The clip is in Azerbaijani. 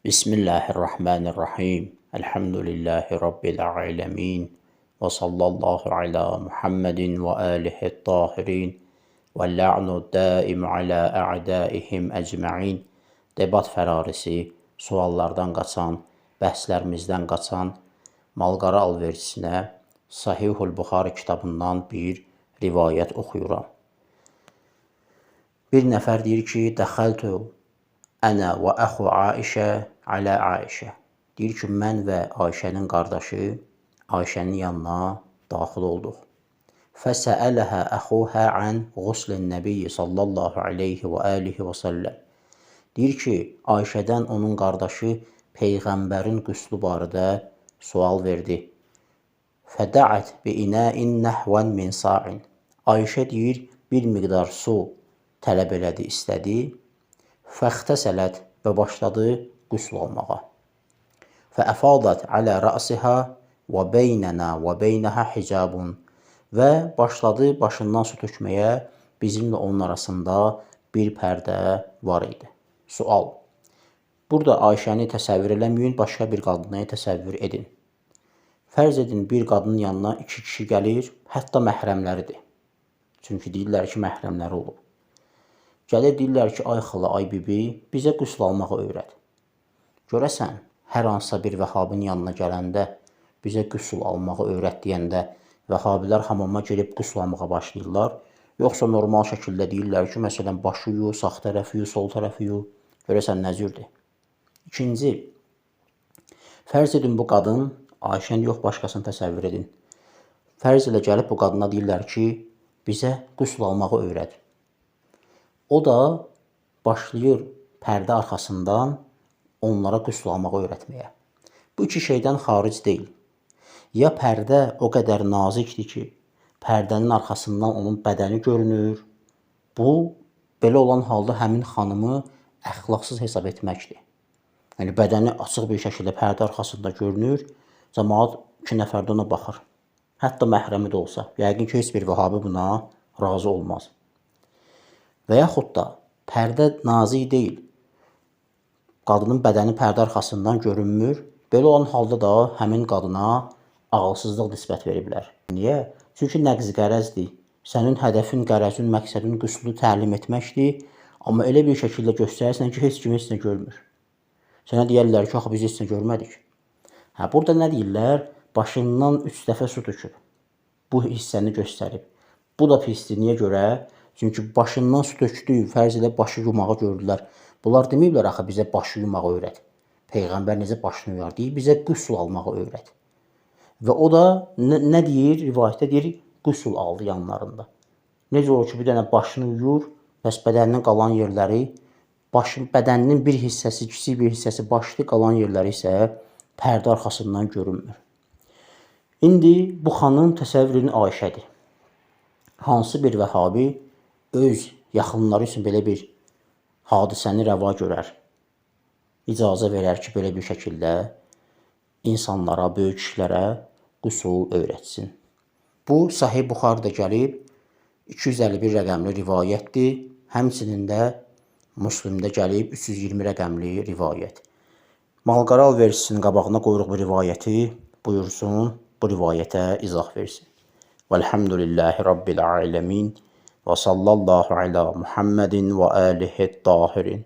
Bismillahirrahmanirrahim. Elhamdülillahi Rabbil alemin. Ve sallallahu ala Muhammedin ve alihi tahirin. Ve la'nu daim ala a'daihim ecma'in. Debat fərarisi, suallardan qaçan, bəhslərimizdən qaçan malqara alverçisinə Sahihul Buxari kitabından bir rivayət oxuyuram. Bir nəfər deyir ki, dəxəltü ənə və əxu Aişə alə Aişə. Deyir ki, mən və Ayşənin qardaşı Ayşənin yanına daxil olduq. Fəsəələhə əxuhə ənğuslin nəbiyyi sallallahu aleyhi və alihi və səlləm. Deyir ki, Ayşədən onun qardaşı Peyğəmbərin qüslu barədə sual verdi. Fədəət bi inəin nəhvən min sa'in. Ayşə deyir, bir miqdar su tələb elədi, istədi. Fəxtəsələt və başladı qüsl almağa. Fəəfadat alə rəsihə və beynənə və beynəhə hicabun. Və başladı başından su tökməyə, bizimlə onun arasında bir pərdə var idi. Sual. Burada Ayşəni təsəvvür eləməyin, başqa bir qadını təsəvvür edin. Fərz edin, bir qadının yanına iki kişi gəlir, hətta məhrəmləridir. Çünki deyirlər ki, məhrəmləri olub. Gəlir, deyirlər ki, ay xala, ay bibi, bizə qüsl almağı öyrət. Görəsən, hər hansısa bir vəhabin yanına gələndə, bizə qüsl almağı öyrət deyəndə, vəhabilər hamama girib qüsl almağa başlayırlar. Yoxsa normal şəkildə deyirlər ki, məsələn, başı yu, sağ tərəfi yu, sol tərəfi yu. Görəsən, nə cürdür? İkinci, fərz edin bu qadın, Ayşəni yox, başqasını təsəvvür edin. Fərz ilə gəlib bu qadına deyirlər ki, bizə qüsl almağı öyrət. O da başlayır pərdə arxasından onlara qüsl almağı öyrətməyə. Bu iki şeydən xaric deyil. Ya pərdə o qədər nazikdir ki, pərdənin arxasından onun bədəni görünür. Bu, belə olan halda həmin xanımı əxlaqsız hesab etməkdir. Yəni, bədəni açıq bir şəkildə pərdə arxasında görünür, cəmaat iki nəfər də ona baxır. Hətta məhrəmi də olsa, yəqin ki, heç bir vəhabi buna razı olmaz. Və yaxud da pərdə nazik deyil, qadının bədəni pərdə arxasından görünmür, belə olan halda da həmin qadına ağılsızlıq nisbət veriblər. Niyə? Çünki nəqz qərəzdir. Sənin hədəfin, qərəzin, məqsədin qüslu təlim etməkdir, amma elə bir şəkildə göstərirsən ki, heç kim heç nə görmür. Sənə deyərlər ki, axı biz heç nə görmədik. Burada nə deyirlər? Başından 3 dəfə su töküb. Bu hissəni göstərib. Bu da pisdir. Niyə görə? Çünki başından su tökdü, fərz ilə başı yumağı gördülər. Bunlar deməyiblər, axı bizə başı yumağı öyrət. Peyğəmbər necə başını yuyar? Deyir, bizə qüsl almağı öyrət. Və o da nə deyir? Rivayətdə deyir, qüsl aldı yanlarında. Necə olur ki, bir dənə başını yuyur, bəs bədəninin qalan yerləri, bədəninin bir hissəsi, kiçik bir hissəsi başlı, qalan yerləri isə pərdə arxasından görünmür. İndi bu xanım təsəvvürün Ayşədir. Hansı bir vəhabi öz yaxınları üçün belə bir hadisəni rəva görər, icazə verər ki, belə bir şəkildə insanlara, böyük kişilərə qüsul öyrətsin. Bu, Sahih Buxarıda gəlib 251 rəqəmli rivayətdir. Həmçinin də Müslimdə gəlib 320 rəqəmli rivayət. Malqara alverçisinin qabağına qoyuruq bu rivayəti, buyursun, bu rivayətə izah versin. Vəlhamdülillahi Rabbil alemin və sallallahu ala Muhammedin və alihi tahirin.